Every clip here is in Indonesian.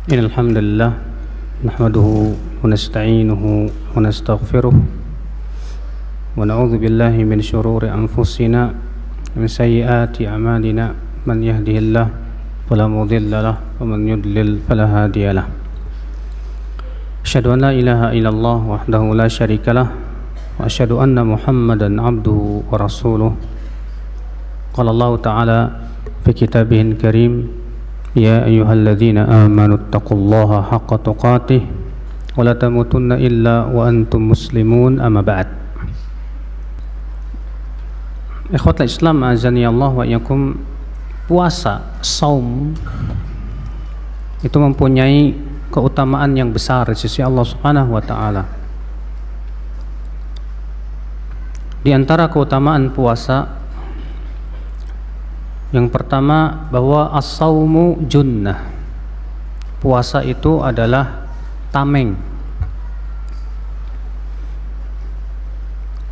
Innal hamdalillah nahmaduhu wa nasta'inuhu wa nastaghfiruh wa na'udzu billahi min shururi anfusina wa min sayyiati a'malina man yahdihillahu fala mudilla lahu wa man yudlil fala hadiya lahu. Asyhadu an la ilaha illallah wahdahu la syarika lah wa asyhadu anna Muhammadan 'abduhu wa rasuluh. Qala Allah ta'ala fi kitabihil karim, ya ayyuhalladzina amanu taqullaha haqqa tuqatih wa la tamutunna illa wa antum muslimun, amma ba'd. Ikhwatul Islam azani Allah wa iyyakum, puasa, saum itu mempunyai keutamaan yang besar di sisi Allah Subhanahu wa taala. Di antara keutamaan puasa, yang pertama bahwa as-saumu junnah. Puasa itu adalah tameng.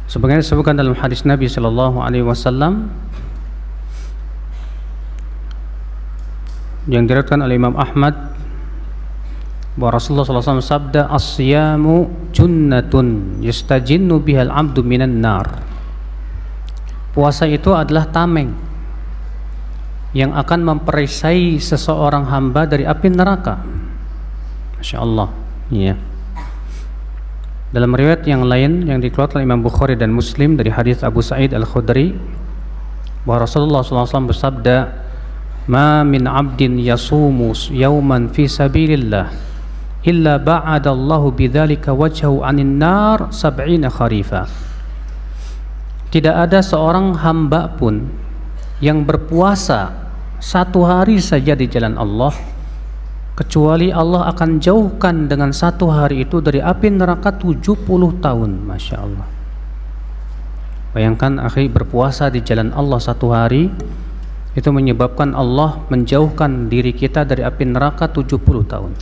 Sebagaimana disebutkan dalam hadis Nabi sallallahu alaihi wasallam yang diriwayatkan oleh Imam Ahmad, bahwa Rasulullah sallallahu alaihi wasallam sabda, as-siyamu junnatun yastajinnu bihal 'abdu minan nar. Puasa itu adalah tameng yang akan memperisai seseorang hamba dari api neraka. Masya Allah. Ya. Dalam riwayat yang lain yang dikeluarkan oleh Imam Bukhari dan Muslim dari hadis Abu Sa'id Al-Khudri, bahwa Rasulullah SAW bersabda, "Ma min 'abdin yasumu yawman fi sabilillah illa ba'adallahu bidzalika wajhahu 'anil nar 70 kharifa." Tidak ada seorang hamba pun yang berpuasa satu hari saja di jalan Allah, kecuali Allah akan jauhkan dengan satu hari itu dari api neraka 70 tahun. Masya Allah. Bayangkan akhi, berpuasa di jalan Allah satu hari itu menyebabkan Allah menjauhkan diri kita dari api neraka 70 tahun.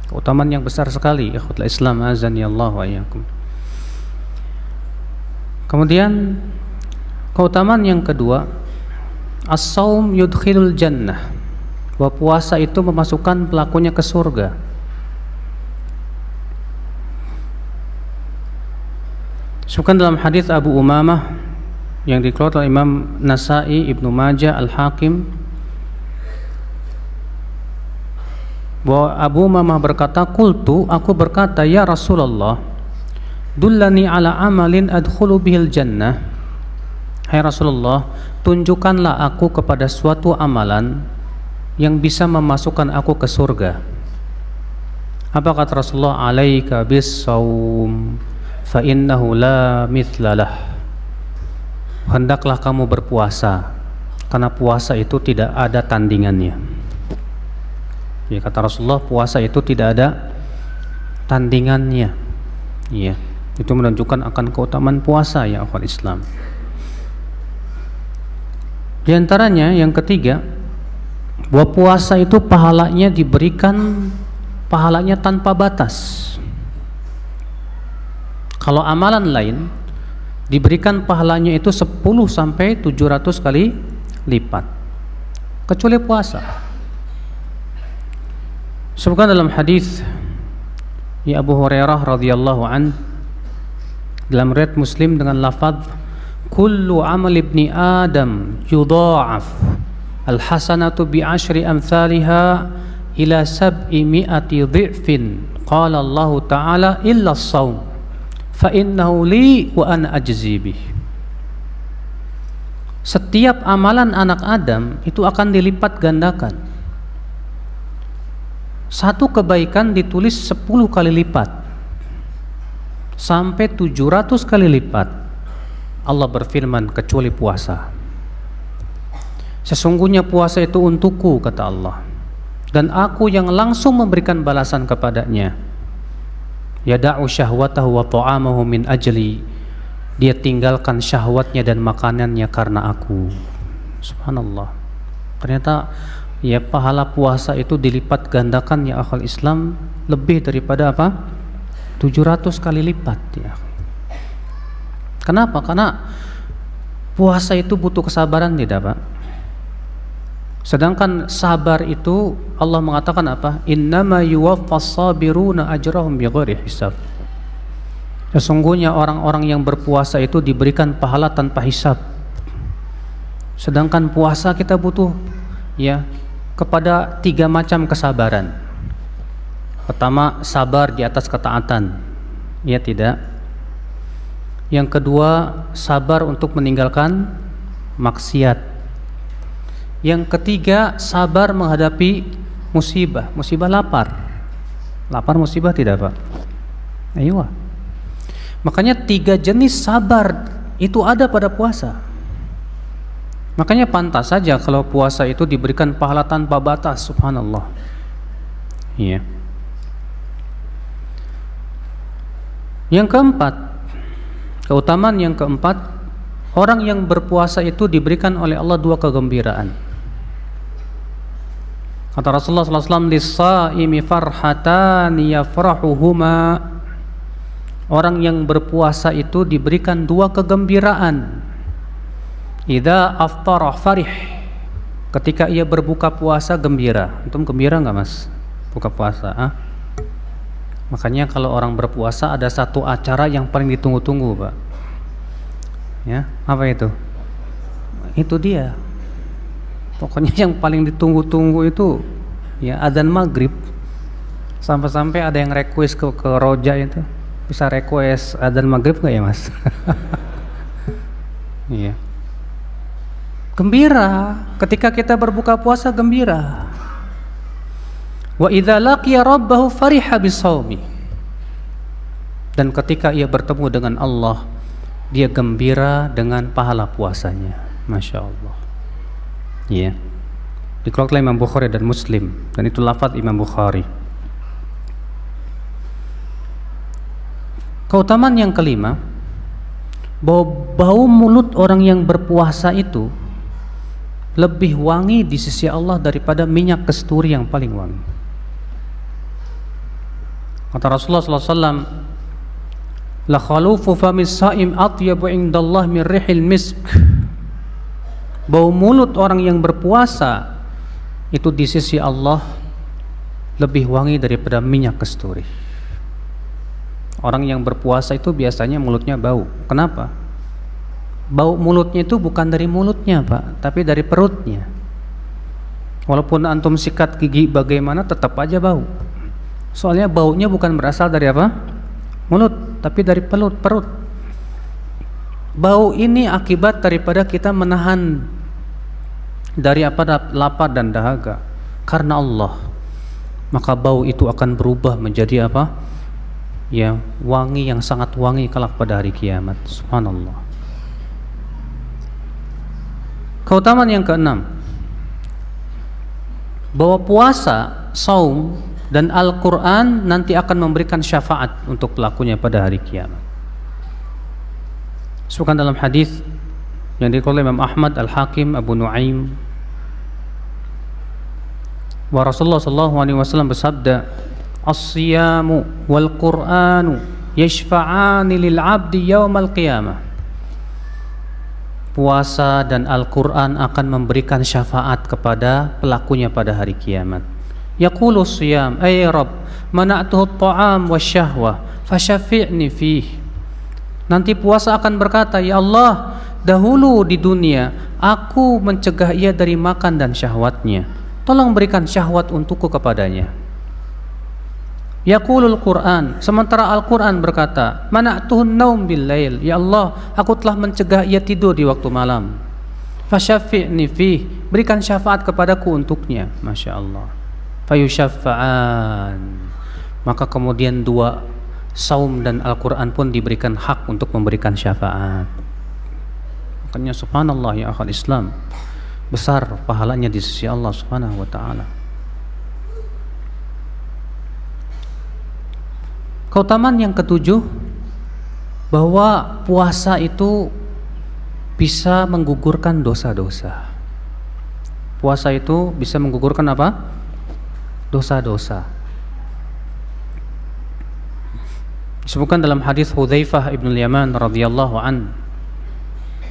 Keutamaan yang besar sekali, ikhwatul Islam azani Allah wa iyyakum. Kemudian keutamaan yang kedua, as-saum yudkhilul jannah, bahwa puasa itu memasukkan pelakunya ke surga. Disebutkan dalam hadis Abu Umamah yang dikeluarkan oleh Imam Nasa'i, Ibnu Majah, Al-Hakim, bahwa Abu Umamah berkata, qultu, aku berkata, ya Rasulullah, dullani ala amalin adkhulu bihil jannah. Hai Rasulullah, tunjukkanlah aku kepada suatu amalan yang bisa memasukkan aku ke surga. Apa kata Rasulullah? Alaika bis-saum fa innahu la mithlalah. Hendaklah kamu berpuasa, karena puasa itu tidak ada tandingannya. Ya, kata Rasulullah, puasa itu tidak ada tandingannya. Ya, itu menunjukkan akan keutamaan puasa, ya akhwat Islam. Di antaranya yang ketiga, bahwa puasa itu pahalanya diberikan pahalanya tanpa batas. Kalau amalan lain diberikan pahalanya itu 10 sampai 700 kali lipat, kecuali puasa. Sebutkan dalam hadis ya Abu Hurairah radhiyallahu an dalam riwayat Muslim dengan lafaz, kullu amal ibni Adam yudha'af al-hasanatu bi ashri amthaliha ila 700 dhi'fin. Qala Allah Ta'ala illa as-saum fa innahu li wa ana ajzi bih. Setiap amalan anak Adam itu akan dilipat gandakan. Satu kebaikan ditulis 10 kali lipat sampai 700 kali lipat. Allah berfirman, kecuali puasa. Sesungguhnya puasa itu untukku, kata Allah, dan aku yang langsung memberikan balasan kepadanya. Yada'u syahwatahu wa ta'amahu min ajli. Dia tinggalkan syahwatnya dan makanannya karena aku. Subhanallah. Ternyata ya pahala puasa itu dilipat gandakan, ya akhwal Islam, lebih daripada apa? 700 kali lipat, ya. Kenapa? Karena puasa itu butuh kesabaran, tidak Pak? Sedangkan sabar itu Allah mengatakan apa? Innama yuwaffas sabiruna ajrahum bighairi hisab. Sesungguhnya orang-orang yang berpuasa itu diberikan pahala tanpa hisab. Sedangkan puasa kita butuh ya kepada 3 macam kesabaran. Pertama, sabar di atas ketaatan. Ya tidak. Yang kedua, sabar untuk meninggalkan maksiat. Yang ketiga, sabar menghadapi musibah. Musibah lapar. Lapar musibah tidak, Pak? Ayo. Makanya 3 jenis sabar itu ada pada puasa. Makanya pantas saja kalau puasa itu diberikan pahala tanpa batas, subhanallah. Iya. Yang keempat, keutamaan yang keempat, orang yang berpuasa itu diberikan oleh Allah 2 kegembiraan. Kata Rasulullah SAW, lis-shaimi farhatani yafrahuhuma. Orang yang berpuasa itu diberikan 2 kegembiraan. Idza aftara farih. Ketika ia berbuka puasa gembira. Antum gembira enggak, Mas? Buka puasa, Makanya kalau orang berpuasa ada satu acara yang paling ditunggu-tunggu, Pak. Ya, apa itu? Itu dia. Pokoknya yang paling ditunggu-tunggu itu ya adzan maghrib. Sampai-sampai ada yang request ke Roja itu. Bisa request adzan maghrib nggak ya, Mas? Iya. Gembira ketika kita berbuka puasa, gembira. Wa idza laqiya rabbahu fariha bisawmi. Dan ketika ia bertemu dengan Allah, dia gembira dengan pahala puasanya. Masya Allah. Iya. Dikeluarkan oleh Imam Bukhari dan Muslim, dan itu lafaz Imam Bukhari. Keutamaan yang kelima, bahwa bau mulut orang yang berpuasa itu lebih wangi di sisi Allah daripada minyak kasturi yang paling wangi. Kata Rasulullah SAW, la khalufu famis saim atyabu indallah min rihil misk. Bau mulut orang yang berpuasa itu di sisi Allah lebih wangi daripada minyak kasturi. Orang yang berpuasa itu biasanya mulutnya bau. Kenapa? Bau mulutnya itu bukan dari mulutnya, Pak, tapi dari perutnya. Walaupun antum sikat gigi bagaimana tetap aja bau. Soalnya baunya bukan berasal dari apa? Mulut, tapi dari perut. Bau ini akibat daripada kita menahan dari apa? Lapar dan dahaga karena Allah. Maka bau itu akan berubah menjadi apa? Ya, wangi yang sangat wangi kelak pada hari kiamat. Subhanallah. Keutamaan yang keenam, bahwa puasa, saum dan Al-Quran nanti akan memberikan syafaat untuk pelakunya pada hari kiamat. Disebutkan dalam hadis yang diriwayatkan oleh Imam Ahmad, Al-Hakim, Abu Nuaim, bahwa Rasulullah SAW bersabda, as-siyamu wal Qur'anu yashfa'ani lil 'abdi yaumal qiyamah. Puasa dan Al-Qur'an akan memberikan syafaat kepada pelakunya pada hari kiamat. Yaqulu siyam, ay Rabb, mana'tuhu at-ta'am wasyahwa fasyafi'ni fih. Nanti puasa akan berkata, ya Allah, dahulu di dunia aku mencegah ia dari makan dan syahwatnya, tolong berikan syahwat untukku kepadanya. Yaqulul Quran, sementara Al-Quran berkata, mana'tuhun naum bil lail, ya Allah, aku telah mencegah ia tidur di waktu malam. Fasyafi'ni fih, berikan syafaat kepadaku untuknya. Masya Allah. Fayusyafa'an, maka kemudian 2, saum dan Al-Quran pun diberikan hak untuk memberikan syafaat. Makanya subhanallah ya akhal Islam, besar pahalanya di sisi Allah subhanahu wa ta'ala. Keutamaan yang ketujuh, bahwa puasa itu bisa menggugurkan dosa-dosa. Puasa itu bisa menggugurkan apa? Dosa-dosa. Disebutkan dalam hadis Hudzaifah ibn Yaman radhiyallahu an,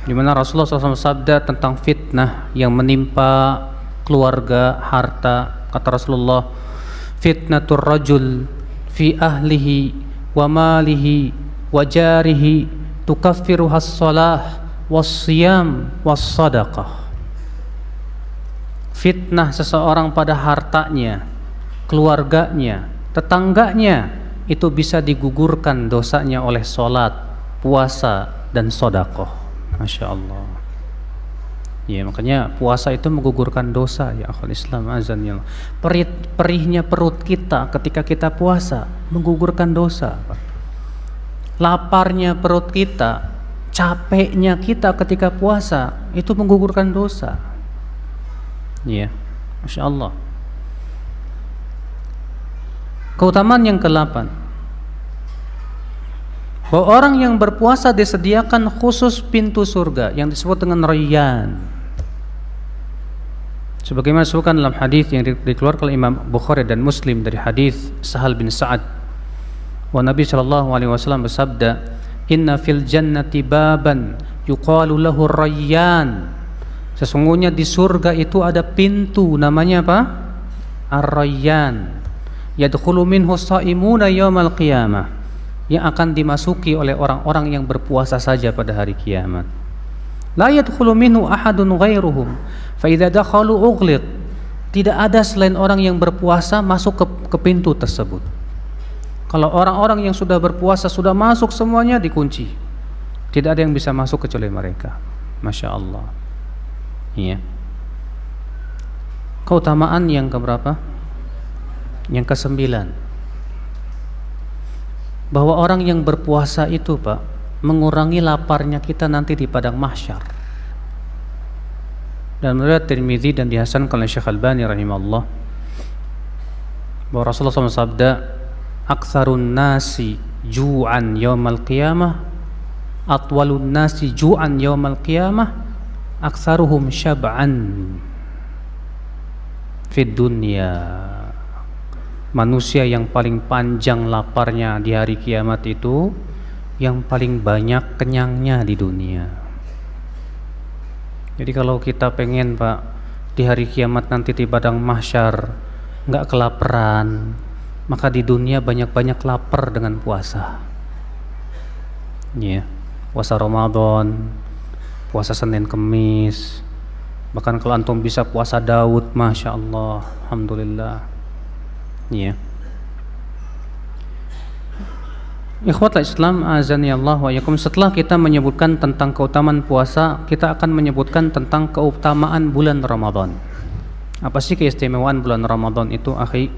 di mana Rasulullah SAW sabda tentang fitnah yang menimpa keluarga, harta. Kata Rasulullah, fitnatur rajul fi ahlihi wa malihi wa jarihi tukaffiruhas shalah was-siyam was-sadaqah. Fitnah seseorang pada hartanya, keluarganya, tetangganya, itu bisa digugurkan dosanya oleh sholat, puasa, dan sedekah. Masya Allah. Ya, makanya puasa itu menggugurkan dosa, ya akhul Islam azan ya. Perihnya perut kita ketika kita puasa menggugurkan dosa. Laparnya perut kita, capeknya kita ketika puasa itu menggugurkan dosa. Ya, Masya Allah. Keutamaan yang ke-8, bahwa orang yang berpuasa disediakan khusus pintu surga yang disebut dengan Rayyan. Sebagaimana disebutkan dalam hadis yang dikeluarkan oleh Imam Bukhari dan Muslim dari hadis Sahal bin Sa'ad, wa Nabi sallallahu alaihi wasallam bersabda, "Inna fil jannati baban yuqalu lahu Rayyan." Sesungguhnya di surga itu ada pintu namanya apa? Ar-Rayyan. Yadkhulu minhu shaimuna yaumal qiyamah, yang akan dimasuki oleh orang-orang yang berpuasa saja pada hari kiamat. La yadkhulu minhu ahadun ghairuhum fa idza dakhalu ughliq. Tidak ada selain orang yang berpuasa masuk ke pintu tersebut. Kalau orang-orang yang sudah berpuasa sudah masuk, semuanya dikunci. Tidak ada yang bisa masuk kecuali mereka. Masya Allah. Iya. Keutamaan yang keberapa? Yang ke-9, bahwa orang yang berpuasa itu Pak mengurangi laparnya kita nanti di padang mahsyar. Dan menurut Tirmidzi dan dihasankan oleh Syekh Albani rahimahullah, bahwa Rasulullah SAW sabda, aktsarun nasi ju'an yaumal qiyamah atwalun nasi ju'an yaumal qiyamah aktsaruhum syab'an fid dunya. Manusia yang paling panjang laparnya di hari kiamat itu yang paling banyak kenyangnya di dunia. Jadi kalau kita pengen Pak di hari kiamat nanti di padang mahsyar nggak kelaparan, maka di dunia banyak-banyak lapar dengan puasa. Ya, puasa Ramadan, puasa Senin Kemis, bahkan kalau antum bisa puasa Daud, Masya Allah, Alhamdulillah. Ya. Ikhwatul Islam azani Allah wa yakum, setelah kita menyebutkan tentang keutamaan puasa, kita akan menyebutkan tentang keutamaan bulan Ramadan. Apa sih keistimewaan bulan Ramadan itu, akhi?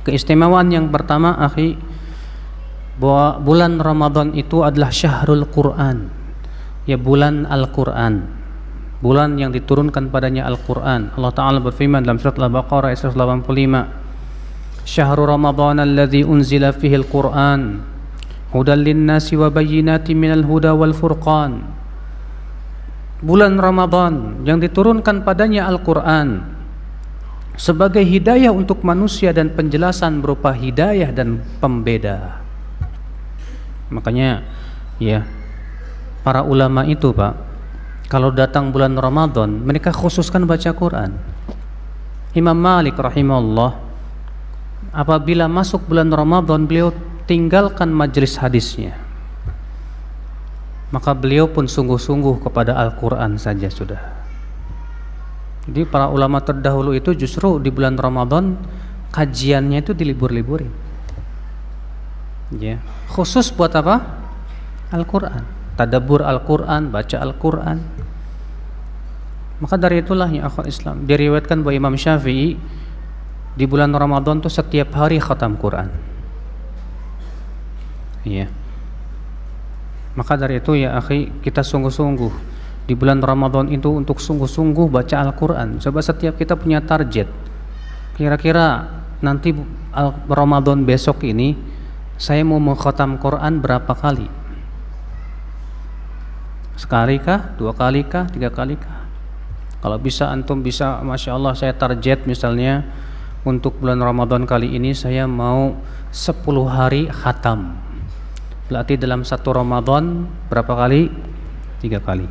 Keistimewaan yang pertama, akhi, bahwa bulan Ramadan itu adalah syahrul Quran. Ya, bulan Al-Quran, bulan yang diturunkan padanya Al-Quran. Allah Ta'ala berfirman dalam surat Al-Baqarah ayat 185, Syahrul Ramadan alladzi unzila fihi Al-Quran hudan linnasi wa bayyinatin minal huda wal furqan. Bulan Ramadan yang diturunkan padanya Al-Quran sebagai hidayah untuk manusia dan penjelasan berupa hidayah dan pembeda. Makanya ya, para ulama itu Pak, kalau datang bulan Ramadan mereka khususkan baca Quran. Imam Malik rahimahullah, apabila masuk bulan Ramadan beliau tinggalkan majlis hadisnya, maka beliau pun sungguh-sungguh kepada Al-Quran saja sudah. Jadi para ulama terdahulu itu justru di bulan Ramadan kajiannya itu dilibur-liburin, ya, khusus buat apa? Al-Quran, tadabbur Al-Quran, baca Al-Quran. Maka dari itulah ya akhwat Islam, diriwayatkan bahwa Imam Syafi'i di bulan Ramadan tuh setiap hari khatam Quran. Iya. Maka dari itu ya akhi, kita sungguh-sungguh di bulan Ramadan itu untuk sungguh-sungguh baca Al-Quran. Coba setiap kita punya target, kira-kira nanti Ramadan besok ini saya mau mengkhatam Quran berapa kali? Sekali kah? 2 kali kah? 3 kali kah? Kalau bisa antum bisa, Masya Allah, saya target misalnya untuk bulan Ramadan kali ini saya mau 10 hari khatam. Berarti dalam 1 Ramadan berapa kali? 3 kali.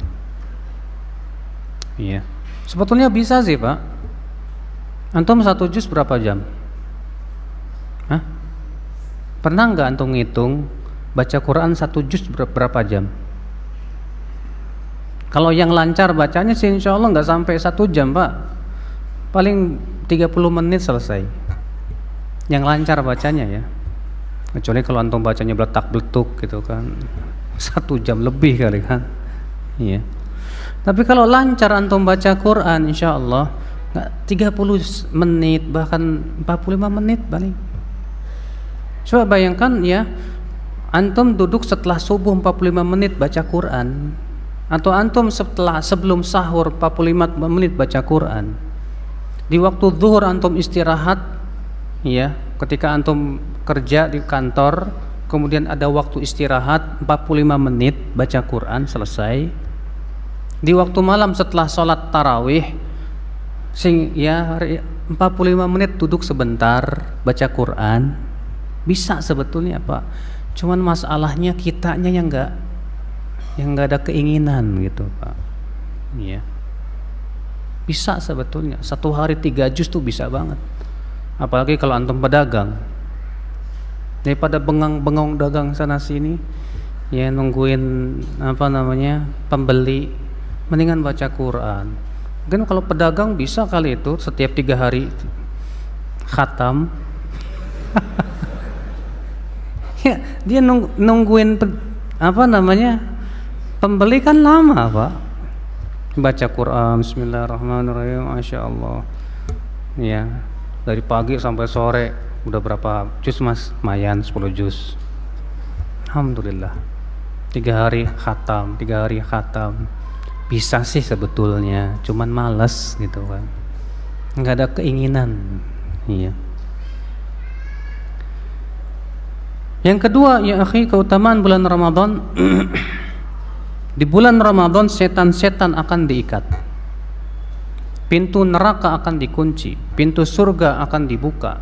Iya. Sebetulnya bisa sih Pak. Antum 1 juz berapa jam? Hah? Pernah nggak antum ngitung baca Quran 1 juz berapa jam? Kalau yang lancar bacanya sih insya Allah nggak sampai 1 jam Pak, paling 30 menit selesai. Yang lancar bacanya ya, kecuali kalau antum bacanya beletak-beletuk gitu kan 1 jam lebih kali kan. Iya. Tapi kalau lancar antum baca Quran insya Allah nggak 30 menit bahkan 45 menit paling. Coba bayangkan ya, antum duduk setelah subuh 45 menit baca Quran, atau antum sebelum sahur 45 menit baca Quran. Di waktu zuhur antum istirahat ya, ketika antum kerja di kantor, kemudian ada waktu istirahat 45 menit baca Quran selesai. Di waktu malam setelah sholat tarawih ya 45 menit duduk sebentar baca Quran. Bisa sebetulnya Pak, cuman masalahnya kitanya yang nggak ada keinginan gitu Pak. Iya. Bisa sebetulnya 1 hari 3 juz tuh bisa banget. Apalagi kalau antum pedagang, daripada bengang-bengong dagang sana sini ya nungguin pembeli, mendingan baca Quran. Mungkin kalau pedagang bisa kali itu setiap 3 hari khatam. Ya, dia nungguin pembeli kan lama Pak. Baca Quran bismillahirrahmanirrahim, Masya Allah ya, dari pagi sampai sore udah berapa juz Mas? Lumayan 10 juz. Alhamdulillah. 3 hari khatam, 3 hari khatam. Bisa sih sebetulnya, cuman males gitu kan, nggak ada keinginan. Iya. Yang kedua ya akhi, keutamaan bulan Ramadan. Di bulan Ramadan setan-setan akan diikat, pintu neraka akan dikunci, pintu surga akan dibuka,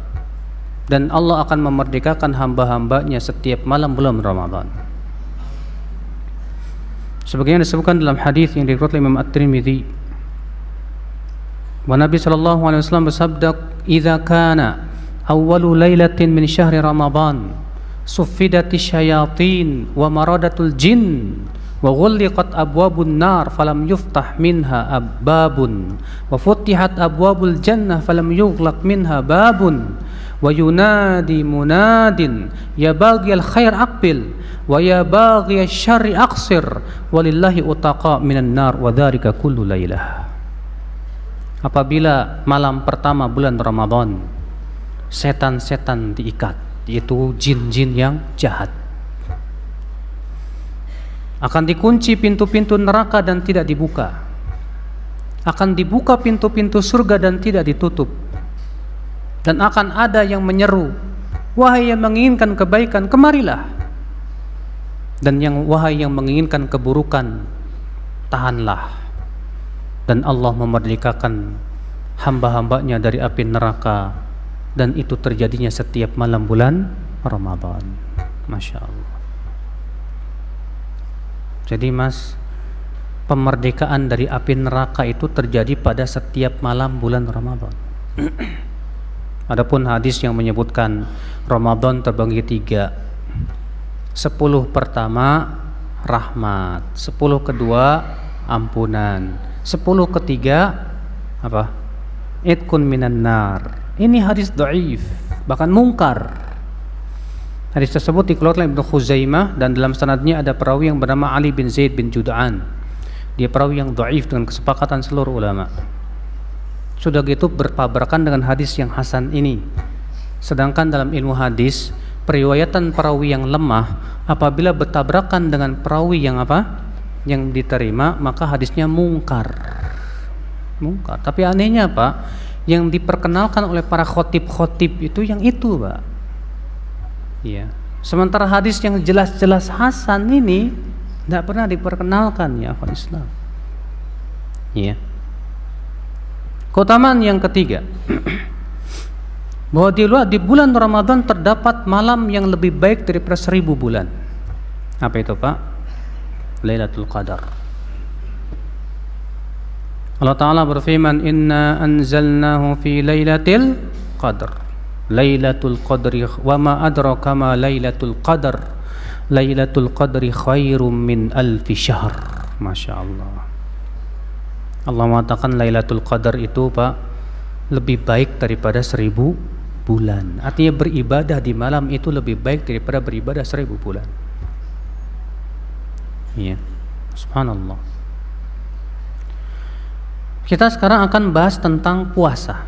dan Allah akan memerdekakan hamba-hambanya setiap malam bulan Ramadan. Sebagaimana disebutkan dalam hadis yang diriwayatkan Imam At-Tirmidzi, wa Nabi sallallahu alaihi wasallam bersabda, "Idza kana awwalu lailatin min syahri Ramadan, suffidatish syayatin wa maradatul jin wa ghulliqat abwabun nar falam yuftah minha babun wa futihat abwabul jannah falam yughlaq minha babun wa yunadi munadin ya baghiyal khair aqbil wa ya baghiyasy syarri aqsir walillahi utaqa minan nar wa dzalika kullu lailah." Apabila malam pertama bulan Ramadan, setan-setan diikat, yaitu jin-jin yang jahat. Akan dikunci pintu-pintu neraka dan tidak dibuka. Akan dibuka pintu-pintu surga dan tidak ditutup. Dan akan ada yang menyeru, "Wahai yang menginginkan kebaikan, kemarilah." Dan wahai yang menginginkan keburukan, tahanlah. Dan Allah memerdekakan hamba-hambanya dari api neraka, dan itu terjadinya setiap malam bulan Ramadan. Masya Allah. Jadi Mas, pemerdekaan dari api neraka itu terjadi pada setiap malam bulan Ramadan. Adapun hadis yang menyebutkan Ramadan terbagi 3, 10 pertama rahmat, 10 kedua ampunan, 10 ketiga apa? Itqun minan nar. Ini hadis dhaif, bahkan mungkar. Hadis tersebut dikeluarkan Ibnu Khuzaimah, dan dalam sanadnya ada perawi yang bernama Ali bin Zaid bin Jud'an. Dia perawi yang dhaif dengan kesepakatan seluruh ulama. Sudah gitu bertabrakan dengan hadis yang hasan ini. Sedangkan dalam ilmu hadis, periwayatan perawi yang lemah apabila bertabrakan dengan perawi yang yang diterima, maka hadisnya mungkar. Tapi anehnya Pak, yang diperkenalkan oleh para khotib-khotib itu yang itu Pak. Iya. Sementara hadis yang jelas-jelas hasan ini tidak pernah diperkenalkan ya akhwat Islam. Iya. Keutamaan yang ketiga, bahwa di bulan Ramadan terdapat malam yang lebih baik daripada 1000 bulan. Apa itu Pak? Lailatul Qadar. Allah Ta'ala berfirman, Inna anzalnahu fi lailatul qadr. Lailatul qadri wa ma adraka ma lailatul qadr. Lailatul qadri khairum min alfi syahr. Masya Allah. Allah mengatakan Lailatul Qadar itu Pak lebih baik daripada 1000 bulan. Artinya beribadah di malam itu lebih baik daripada beribadah 1000 bulan. Iya. Subhanallah. Kita sekarang akan bahas tentang puasa.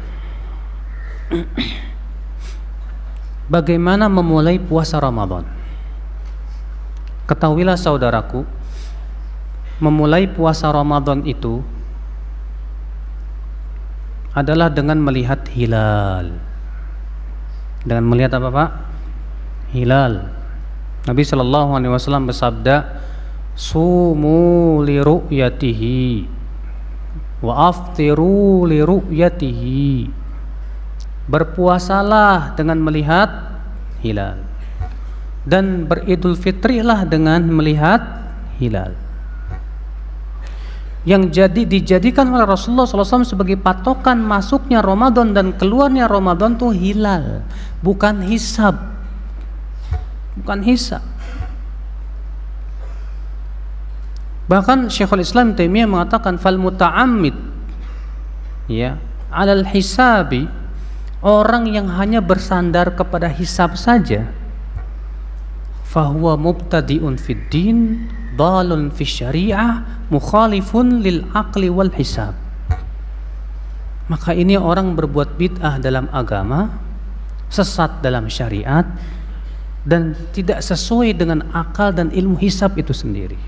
Bagaimana memulai puasa Ramadan? Ketahuilah saudaraku, memulai puasa Ramadan itu adalah dengan melihat hilal. Dengan melihat apa Pak? Hilal. Nabi SAW bersabda, Sumu li ru'yatihi wa aftiru li ru'yatihi. Berpuasalah dengan melihat hilal, dan beridul fitrilah dengan melihat hilal. Yang dijadikan oleh Rasulullah SAW sebagai patokan masuknya Ramadan dan keluarnya Ramadan itu hilal, bukan hisab. Bukan hisab. Bahkan Syekhul Islam Taimiyah mengatakan fal muta'ammid ya, 'alal hisabi, orang yang hanya bersandar kepada hisab saja, fahuwa mubtadi'un fid din, dalun fi syariah, mukhalifun lil aqli wal hisab. Maka ini orang berbuat bid'ah dalam agama, sesat dalam syariat, dan tidak sesuai dengan akal dan ilmu hisab itu sendiri.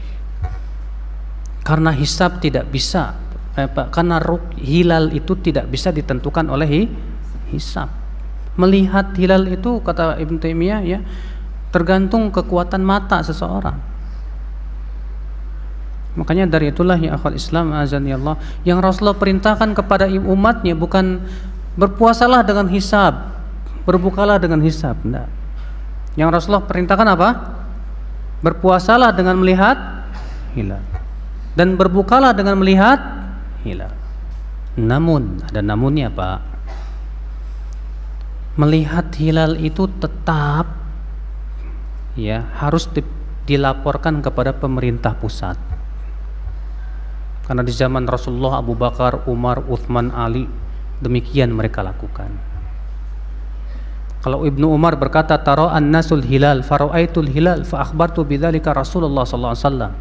Karena hisab tidak bisa, karena hilal itu tidak bisa ditentukan oleh hisab. Melihat hilal itu, kata Ibnu Taimiyah ya, tergantung kekuatan mata seseorang. Makanya dari itulah ya akhwal Islam azani Allah, yang Rasulullah perintahkan kepada umatnya bukan berpuasalah dengan hisab, berbukalah dengan hisab. Enggak. Yang Rasulullah perintahkan apa? Berpuasalah dengan melihat hilal, dan berbukalah dengan melihat hilal. Namun, ada namunnya Pak. Melihat hilal itu tetap ya harus dilaporkan kepada pemerintah pusat. Karena di zaman Rasulullah, Abu Bakar, Umar, Uthman, Ali, demikian mereka lakukan. Kalau Ibnu Umar berkata, tara'an nasul hilal fara'aitul hilal fa akhbartu bidzalika Rasulullah sallallahu alaihi wasallam.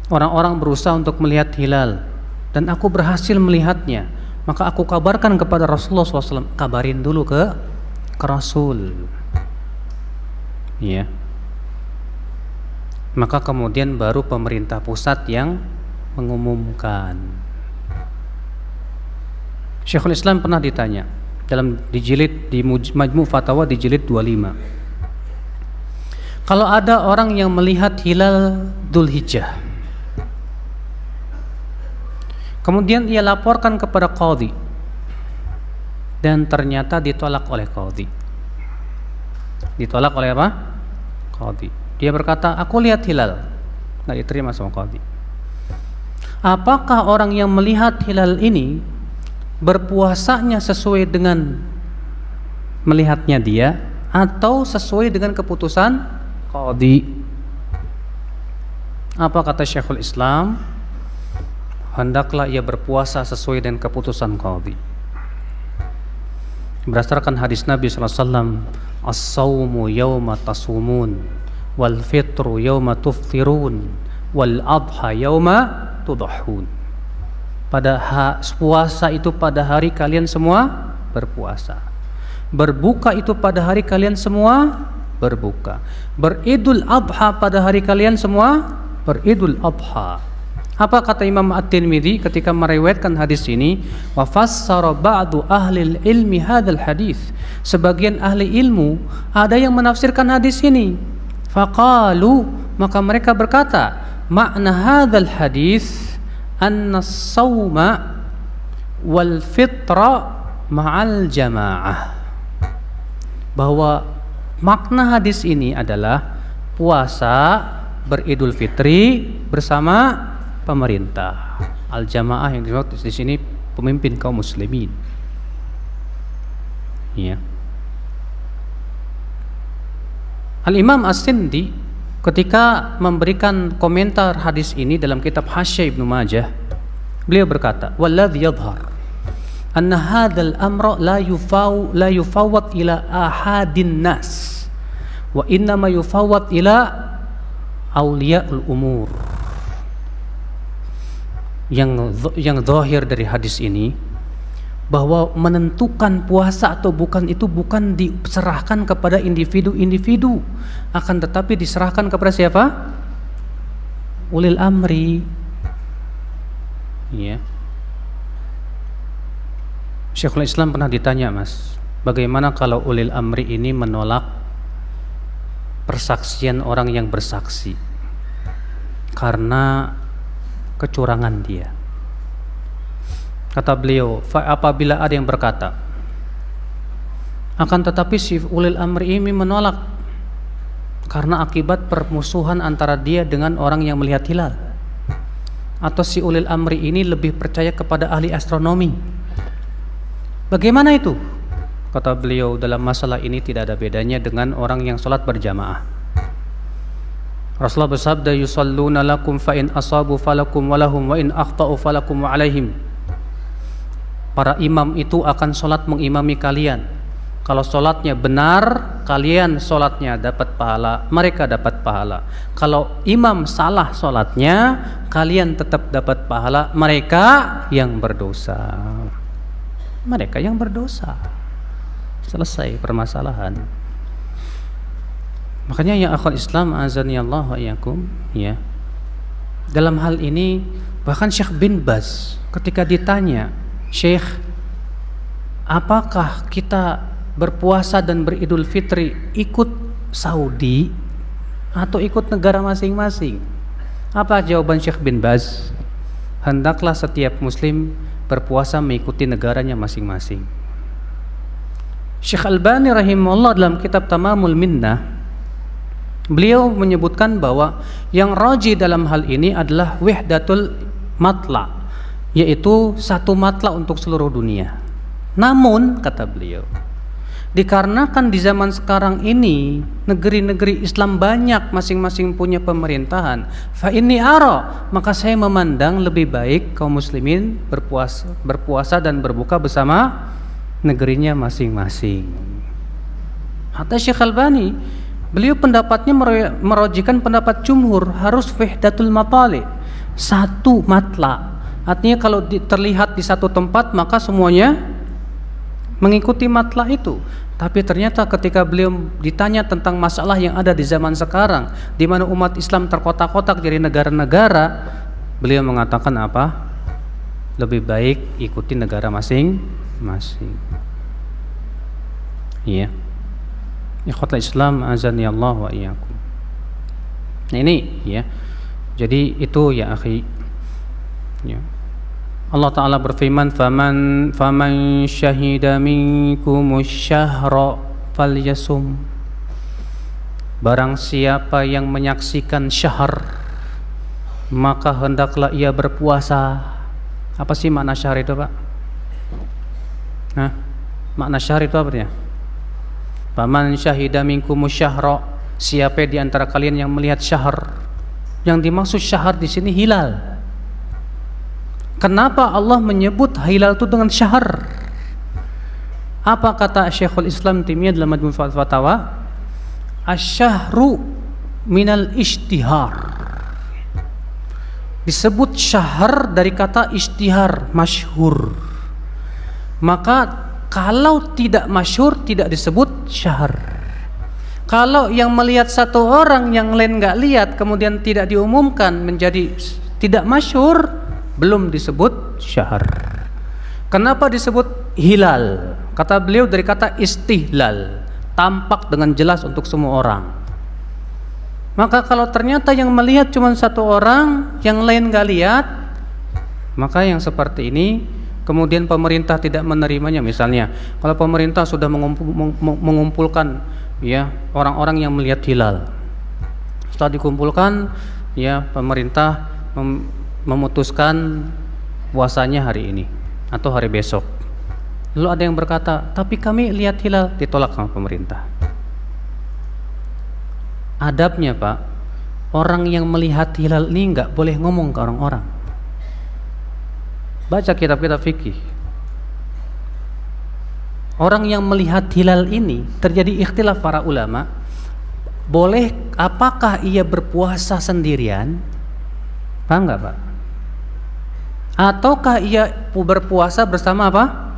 Orang-orang berusaha untuk melihat hilal dan aku berhasil melihatnya, maka aku kabarkan kepada Rasulullah SAW. Kabarin dulu ke Rasul. Ya. Maka kemudian baru pemerintah pusat yang mengumumkan. Syekhul Islam pernah ditanya di Majmu' Fatawa di jilid 25. Kalau ada orang yang melihat hilal Dzulhijjah, kemudian ia laporkan kepada qadhi dan ternyata ditolak oleh qadhi. Ditolak oleh apa? Qadhi. Dia berkata, aku lihat hilal, nggak diterima sama qadhi. Apakah orang yang melihat hilal ini berpuasanya sesuai dengan melihatnya dia atau sesuai dengan keputusan qadhi? Apa kata Syekhul Islam? Hendaklah ia berpuasa sesuai dengan keputusan qadhi. Berdasarkan hadis Nabi SAW, as-sawmu yawma tasumun, wal fitru yawma tuftirun, wal adha yawma tudahun. Puasa itu pada hari kalian semua berpuasa. Berbuka itu pada hari kalian semua berbuka. Beridul adha pada hari kalian semua beridul adha. Apa kata Imam At-Tirmidzi ketika meriwayatkan hadis ini? Wa fassara ba'du ahli ilmi hadzal hadis. Sebagian ahli ilmu ada yang menafsirkan hadis ini. Faqalu, maka mereka berkata, makna hadzal hadis anna as-sawma wal fitra ma'al jamaah. Bahwa makna hadis ini adalah puasa beridul fitri bersama pemerintah. Al-jamaah yang dimaksud di sini pemimpin kaum muslimin. Ya. Al-Imam As-Sindi ketika memberikan komentar hadis ini dalam kitab Hasyah Ibnu Majah, beliau berkata, "Walladhi yadhhar anna hadzal amra la yufawwad ila ahadin nas wa innama yufawwad ila awliyaul umur." Yang zahir dari hadis ini bahwa menentukan puasa atau bukan itu bukan diserahkan kepada individu-individu, akan tetapi diserahkan kepada siapa? Ulil amri. Ya. Syekhul Islam pernah ditanya, Mas, bagaimana kalau ulil amri ini menolak persaksian orang yang bersaksi karena kecurangan dia? Kata beliau, apabila ada yang berkata, akan tetapi si ulil amri ini menolak karena akibat permusuhan antara dia dengan orang yang melihat hilal, atau si ulil amri ini lebih percaya kepada ahli astronomi, bagaimana itu? Kata beliau, dalam masalah ini tidak ada bedanya dengan orang yang sholat berjamaah. Rasulullah bersabda, yusalluna lakum fa in asabu falakum walahum wa in akhta'u falakum wa alaihim. Para imam itu akan sholat mengimami kalian. Kalau sholatnya benar, kalian sholatnya dapat pahala, mereka dapat pahala. Kalau imam salah sholatnya, kalian tetap dapat pahala, mereka yang berdosa. Mereka yang berdosa. Selesai permasalahan. Makanya ya akhwat Islam azani Allah wa iyyakum, ya. Dalam hal ini bahkan Syekh bin Baz ketika ditanya, "Syekh, apakah kita berpuasa dan beridul fitri ikut Saudi atau ikut negara masing-masing?" Apa jawaban Syekh bin Baz? Hendaklah setiap muslim berpuasa mengikuti negaranya masing-masing. Syekh Albani rahimahullah dalam kitab Tamamul Minnah, beliau menyebutkan bahwa yang rajih dalam hal ini adalah wahdatul matla, yaitu satu matla untuk seluruh dunia. Namun kata beliau, dikarenakan di zaman sekarang ini negeri-negeri Islam banyak, masing-masing punya pemerintahan, fa inni ara, maka saya memandang lebih baik kaum muslimin berpuasa dan berbuka bersama negerinya masing-masing. Hatta Syekh Albani, beliau pendapatnya merojikan pendapat jumhur, harus wahdatul matali, satu matla. Artinya kalau terlihat di satu tempat maka semuanya mengikuti matla itu. Tapi ternyata ketika beliau ditanya tentang masalah yang ada di zaman sekarang, di mana umat Islam terkotak-kotak jadi negara-negara, beliau mengatakan apa? Lebih baik ikuti negara masing-masing. Iya. Ikhwatul Islam azani Allah wa iyyakum. Nah ini ya. Jadi itu ya akhi. Ya. Allah Ta'ala berfirman, faman syahida minkumus syahra falyasum. Barang siapa yang menyaksikan syahr, maka hendaklah ia berpuasa. Apa sih makna syahr itu, Pak? Hah? Makna syahr itu apa dia? Faman syahida minkumus syahra, siapa di antara kalian yang melihat syahr. Yang dimaksud syahr di sini hilal. Kenapa Allah menyebut hilal itu dengan syahr? Apa kata Syekhul Islam Taimiyah dalam Majmu' Fatawa? Asy-syahru minal ishtihar. Disebut syahr dari kata ishtihar, masyhur. Maka kalau tidak masyhur tidak disebut syahr. Kalau yang melihat satu orang yang lain nggak lihat kemudian tidak diumumkan menjadi tidak masyhur, belum disebut syahr. Kenapa disebut hilal? Kata beliau dari kata istihlal, tampak dengan jelas untuk semua orang. Maka kalau ternyata yang melihat cuma satu orang, yang lain nggak lihat, maka yang seperti ini kemudian pemerintah tidak menerimanya. Misalnya kalau pemerintah sudah mengumpulkan ya orang-orang yang melihat hilal, setelah dikumpulkan ya pemerintah memutuskan puasanya hari ini atau hari besok. Lalu ada yang berkata, tapi kami lihat hilal, ditolak sama pemerintah. Adabnya Pak, orang yang melihat hilal ini nggak boleh ngomong ke orang-orang. Baca kitab-kitab fikih. Orang yang melihat hilal ini terjadi ikhtilaf para ulama, boleh apakah ia berpuasa sendirian? Paham nggak Pak? Ataukah ia berpuasa bersama apa?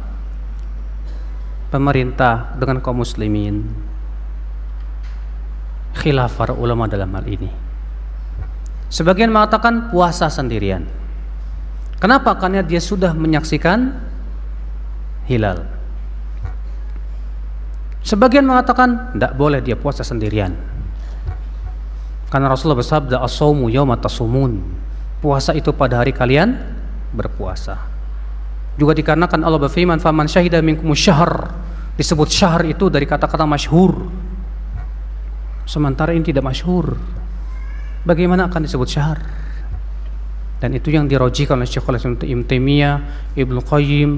Pemerintah dengan kaum muslimin. Khilaf para ulama dalam hal ini. Sebagian mengatakan puasa sendirian. Kenapa? Karena dia sudah menyaksikan hilal. Sebagian mengatakan tidak boleh dia puasa sendirian. Karena Rasulullah bersabda, as-shaumu yauma tasumun. Puasa itu pada hari kalian berpuasa. Juga dikarenakan Allah berfirman, faman syahida minkumus syahr. Disebut syahr itu dari kata-kata masyhur. Sementara ini tidak masyhur. Bagaimana akan disebut syahr? Dan itu yang dirojikan oleh Syekhul Islam Ibnu Taimiyah, Ibnu Qayyim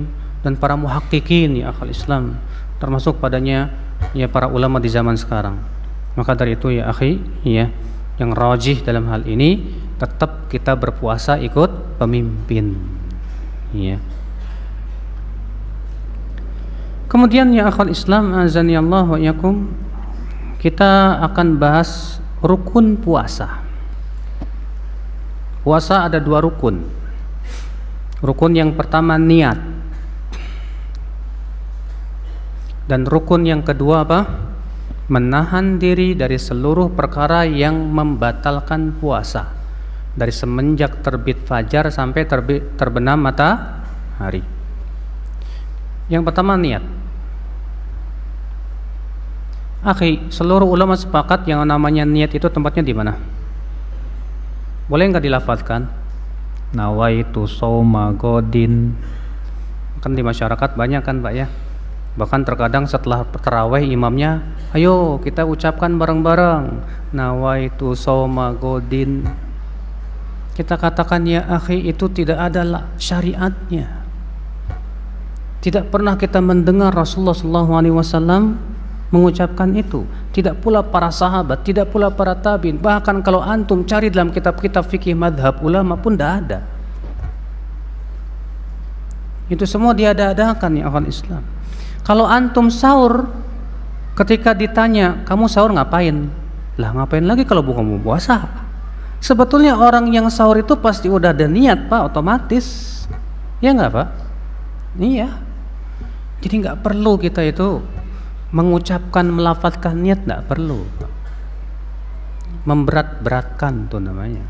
dan para muhaqqiqin ya akhal Islam, termasuk padanya ya para ulama di zaman sekarang. Maka dari itu ya akhi, ya yang rajih dalam hal ini tetap kita berpuasa ikut pemimpin. Ya. Kemudian ya akhwal Islam azani Allah wa iyakum, kita akan bahas rukun puasa. Puasa ada 2 rukun. Rukun yang pertama niat. Dan rukun yang kedua apa? Menahan diri dari seluruh perkara yang membatalkan puasa. Dari semenjak terbit fajar sampai terbenam matahari. Yang pertama niat. Akhi, seluruh ulama sepakat yang namanya niat itu tempatnya di mana? Boleh nggak dilafadzkan? Nawaitu shauma godin. Kan di masyarakat banyak kan Pak ya. Bahkan terkadang setelah tarawih imamnya, ayo kita ucapkan bareng-bareng nawaitu shauma godin. Kita katakan ya akhi, itu tidak ada syariatnya. Tidak pernah kita mendengar Rasulullah SAW mengucapkan itu. Tidak pula para sahabat, tidak pula para tabi'in. Bahkan kalau antum cari dalam kitab-kitab fikih madhab ulama pun tidak ada. Itu semua diada-adakan ya akhwat Islam. Kalau antum sahur, ketika ditanya kamu sahur ngapain? Lah ngapain lagi kalau bukan mau puasa? Sebetulnya orang yang sahur itu pasti udah ada niat Pak, otomatis. Ya enggak Pak? Iya. Jadi enggak perlu kita itu mengucapkan, melafadzkan niat, tidak perlu. Memberat-beratkan itu namanya.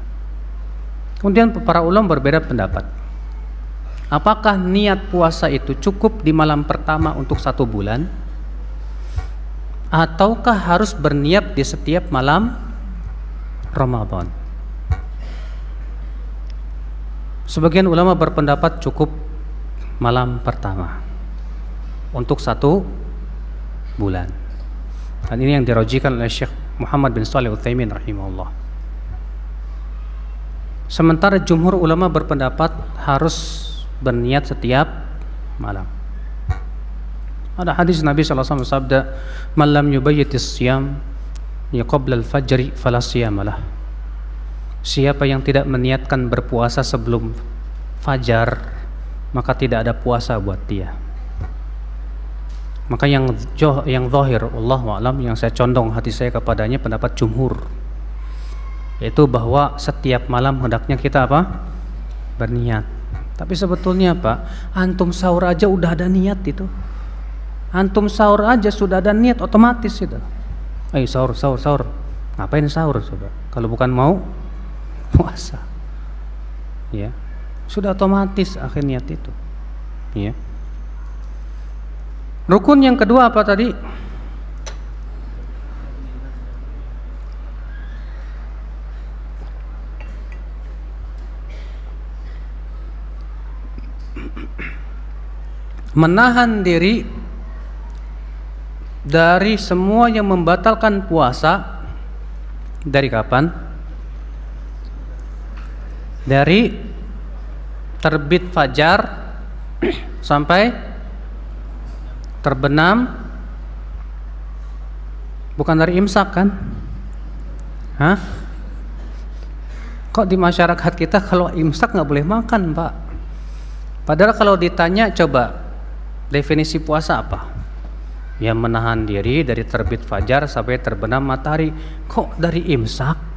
Kemudian para ulama berbeda pendapat. Apakah niat puasa itu cukup di malam pertama untuk 1 bulan? Ataukah harus berniat di setiap malam Ramadan? Sebagian ulama berpendapat cukup malam pertama untuk 1 bulan. Dan ini yang dirojikan oleh Syekh Muhammad bin Shalih Al-Utsaimin rahimahullah. Sementara jumhur ulama berpendapat harus berniat setiap malam. Ada hadis Nabi SAW sabda, "Man lam yubayyitis siyam qabla al-fajri fala siyamalah." Siapa yang tidak meniatkan berpuasa sebelum fajar, maka tidak ada puasa buat dia. Maka yang zahir Allahu a'lam, yang saya condong hati saya kepadanya pendapat jumhur, yaitu bahwa setiap malam hendaknya kita apa? Berniat. Tapi sebetulnya Pak, antum sahur aja udah ada niat itu. Antum sahur aja sudah ada niat otomatis itu. Ayo sahur. Ngapain sahur coba? Kalau bukan mau puasa. Ya. Sudah otomatis akhir niat itu. Ya. Rukun yang kedua apa tadi? Menahan diri dari semua yang membatalkan puasa. Dari kapan? Dari terbit fajar sampai terbenam, bukan dari imsak kan? Hah? Kok di masyarakat kita kalau imsak nggak boleh makan, Pak? Padahal kalau ditanya, coba definisi puasa apa? Ya menahan diri dari terbit fajar sampai terbenam matahari. Kok dari imsak?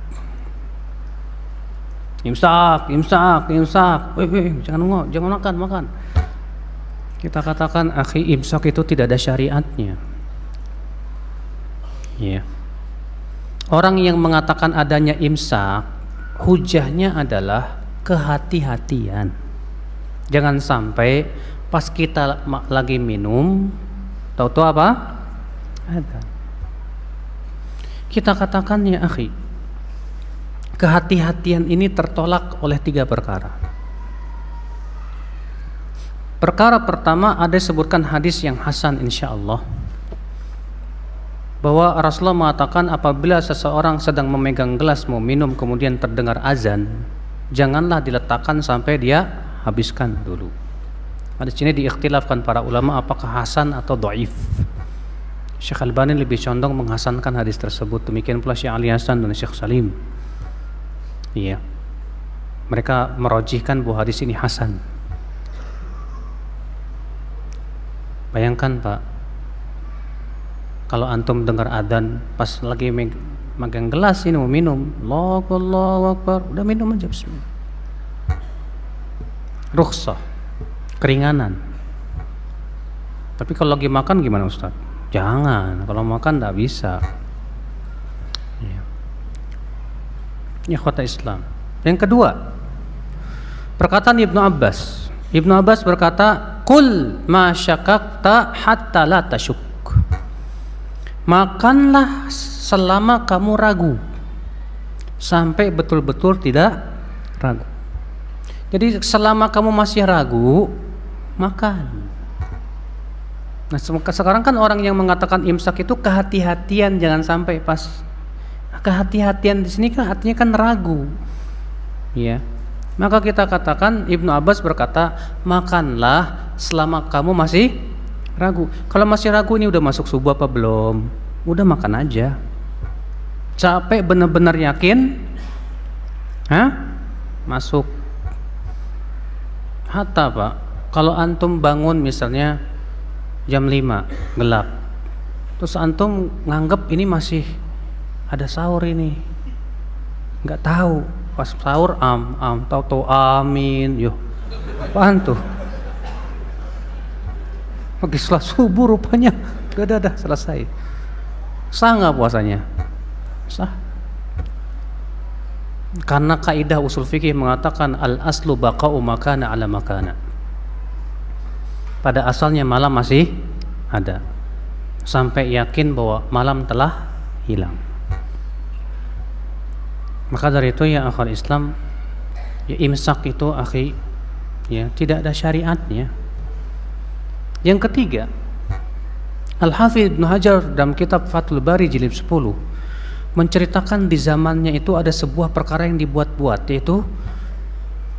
Imsak. Jangan makan. Kita katakan, akhi, imsak itu tidak ada syariatnya. Ya. Orang yang mengatakan adanya imsak, hujahnya adalah kehati-hatian. Jangan sampai pas kita lagi minum, tahu-tahu apa? Ada. Kita katakan, ya akhi, kehati-hatian ini tertolak oleh 3 perkara. Perkara pertama, ada disebutkan hadis yang hasan insyaallah, bahwa Rasulullah mengatakan apabila seseorang sedang memegang gelas mau minum kemudian terdengar azan, janganlah diletakkan sampai dia habiskan dulu. Hadis ini diikhtilafkan para ulama apakah hasan atau dhaif. Syekh Albani lebih condong menghasankan hadis tersebut, demikian pula Syekh Ali Hasan dan Syekh Salim. Iya. Mereka merojihkan bahwa hadis ini hasan. Bayangkan, Pak, kalau antum dengar adzan pas lagi megang gelas ini mau minum, Allahu Akbar, udah minum aja, bismillah. Rukhsah, keringanan. Tapi kalau lagi makan gimana, Ustaz? Jangan, kalau makan enggak bisa. Ya ikhwata Islam. Yang kedua, perkataan Ibnu Abbas. Ibnu Abbas berkata, "Qul ma syakakta hatta la tasyuk." Makanlah selama kamu ragu, sampai betul-betul tidak ragu. Jadi selama kamu masih ragu, makan. Nah, sekarang kan orang yang mengatakan imsak itu kehati-hatian, jangan sampai pas. Kehati-hatian di sini kan artinya kan ragu. Ya. Maka kita katakan Ibnu Abbas berkata, makanlah selama kamu masih ragu. Kalau masih ragu, ini udah masuk subuh apa belum? Udah makan aja. Capek benar-benar yakin, masuk. Hatta, Pak, kalau antum bangun misalnya jam 5 gelap, terus antum nganggep ini masih ada sahur ini, nggak tahu pas sahur tahu amin, yo apaan tuh? Pagi setelah subuh rupanya dah selesai. Sah nggak puasanya? Sah. Karena kaidah usul fikih mengatakan al aslu baqa'u makana ala makana. Pada asalnya malam masih ada sampai yakin bahwa malam telah hilang. Maka dari itu ya akhwat Islam, ya imsak itu akhi, ya tidak ada syariatnya. Yang ketiga, Al-Hafidz Ibnu Hajar dalam kitab Fathul Bari jilid 10 menceritakan di zamannya itu ada sebuah perkara yang dibuat-buat, yaitu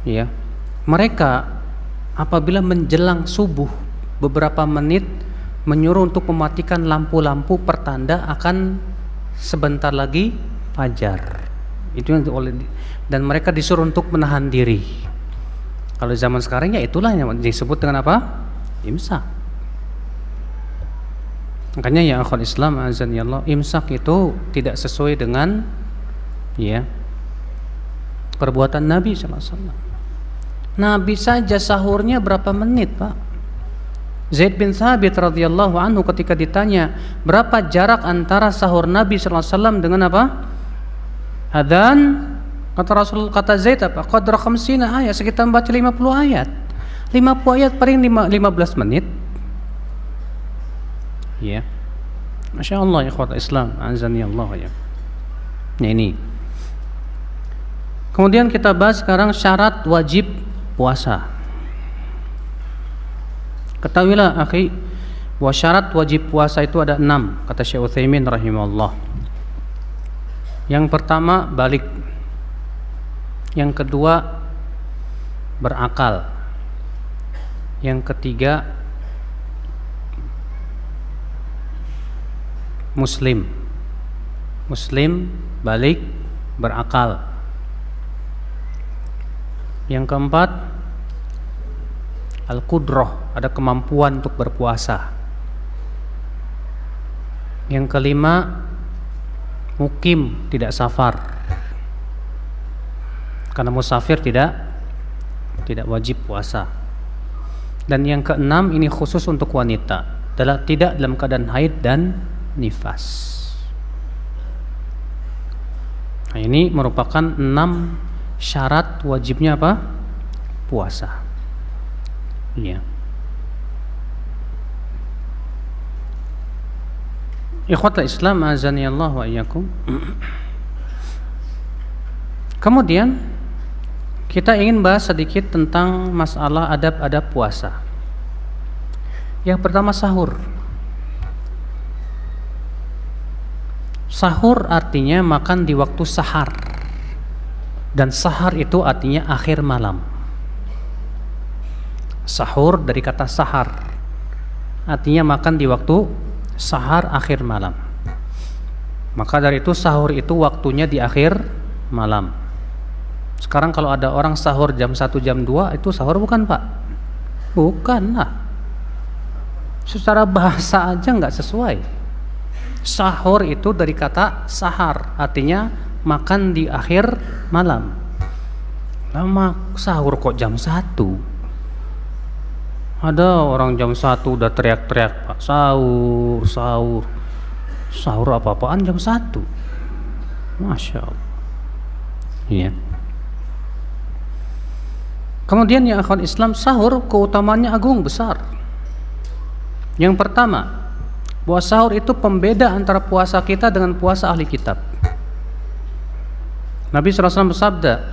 ya mereka apabila menjelang subuh beberapa menit menyuruh untuk mematikan lampu-lampu pertanda akan sebentar lagi fajar. Itu yang dan mereka disuruh untuk menahan diri. Kalau zaman sekarang ya itulah yang disebut dengan apa? Imsak. Makanya ya akhwat Islam azanillah, imsak itu tidak sesuai dengan ya perbuatan Nabi SAW. Nabi saja sahurnya berapa menit, Pak? Zaid bin Thabit radhiyallahu anhu ketika ditanya berapa jarak antara sahur Nabi SAW dengan apa? Adzan, kata Zaid apa? Qadra 50 ayat, sekitar baca 50 ayat. 50 ayat paling 15 menit. Ya. Masya Allah ya ikhwat Islam, azani Allah ya. Nah ini. Kemudian kita bahas sekarang syarat wajib puasa. Ketahuilah akhi, bahwa syarat wajib puasa itu ada 6, kata Syekh Utsaimin rahimahullah. Yang pertama balik. Yang kedua berakal. Yang ketiga, muslim balik berakal. Yang keempat, al-qudrah, ada kemampuan untuk berpuasa. Yang kelima, mukim, tidak safar, karena musafir tidak wajib puasa. Dan yang keenam, ini khusus untuk wanita, tidak dalam keadaan haid dan nifas. Nah, ini merupakan 6 syarat wajibnya apa? Puasa. Iya. Ikhwatul Islam azani Allah wa iyyakum. Kemudian kita ingin bahas sedikit tentang masalah adab-adab puasa. Yang pertama, sahur. Sahur artinya makan di waktu sahar. Dan sahar itu artinya akhir malam. Sahur dari kata sahar, artinya makan di waktu sahar, akhir malam. Maka dari itu sahur itu waktunya di akhir malam. Sekarang kalau ada orang sahur jam 1, jam 2, itu sahur bukan, Pak? Bukan lah. Secara bahasa aja nggak sesuai. Sahur itu dari kata sahar, artinya makan di akhir malam. Lama sahur kok jam 1? Ada orang jam 1 udah teriak-teriak, Pak, sahur. Sahur apa-apaan jam 1? Masya Allah. Iya. Kemudian ya akhwan Islam, sahur keutamaannya agung besar. Yang pertama, bahwa sahur itu pembeda antara puasa kita dengan puasa ahli kitab. Nabi SAW bersabda,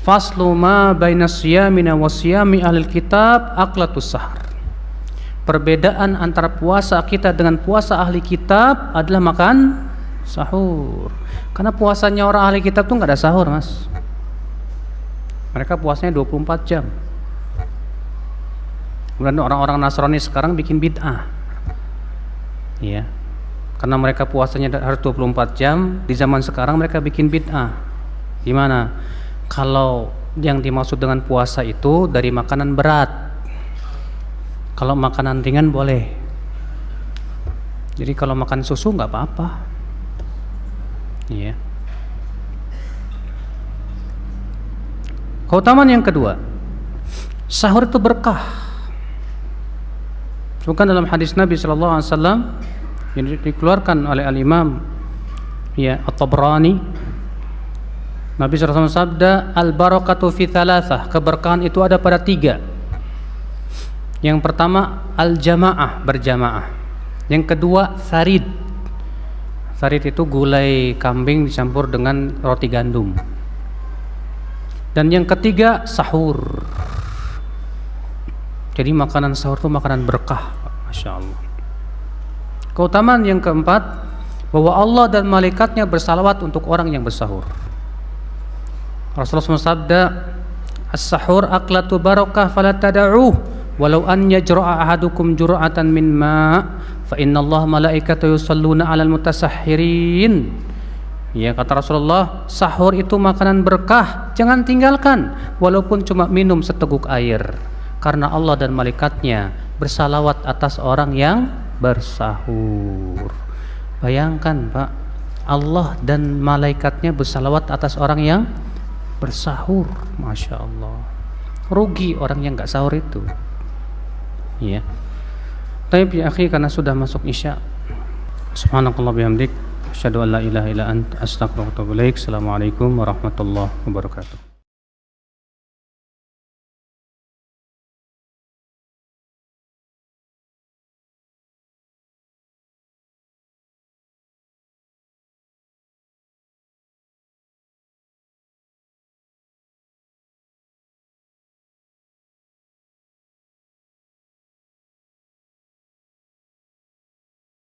faslu ma baina siyamina wa siyami ahlil kitab aklatus sahar. Perbedaan antara puasa kita dengan puasa ahli kitab adalah makan sahur. Karena puasanya orang ahli kitab tuh nggak ada sahur, Mas. Mereka puasanya 24 jam. Kemudian orang-orang Nasrani sekarang bikin bid'ah. Ya. Karena mereka puasanya harus 24 jam, di zaman sekarang mereka bikin bid'ah. Gimana? Kalau yang dimaksud dengan puasa itu dari makanan berat. Kalau makanan ringan boleh. Jadi kalau makan susu nggak apa-apa. Iya. Keutamaan yang kedua, sahur itu berkah. Bukan dalam hadis Nabi sallallahu alaihi wasallam yang dikeluarkan oleh al-Imam At-Tabrani. Nabi sallallahu alaihi wasallam sabda, al-barakatu fi thalathah, keberkahan itu ada pada 3. Yang pertama, al-jamaah, berjamaah. Yang kedua, sarid. Sarid itu gulai kambing dicampur dengan roti gandum. Dan yang ketiga, sahur. Jadi makanan sahur itu makanan berkah, Masya Allah. Keutamaan yang keempat, bahwa Allah dan malaikatnya bersalawat untuk orang yang bersahur. Rasulullah SAW, as-sahur aklatu barakah fala tada'uh walau an yajra'a ahadukum jur'atan min ma' fa inna Allah malaikatahu yusalluna 'alal mutasahhirin. Ya, kata Rasulullah, sahur itu makanan berkah, jangan tinggalkan walaupun cuma minum seteguk air, karena Allah dan malaikatnya bersalawat atas orang yang bersahur. Bayangkan, Pak, Allah dan malaikatnya bersalawat atas orang yang bersahur. Masya Allah. Rugi orang yang gak sahur itu. Ya. Tapi ya akhi, karena sudah masuk isya, subhanakallah bihamdik, asyhadu an la ilaha illa anta, astaghfiruka wa atubu ilaik. Assalamualaikum warahmatullahi wabarakatuh.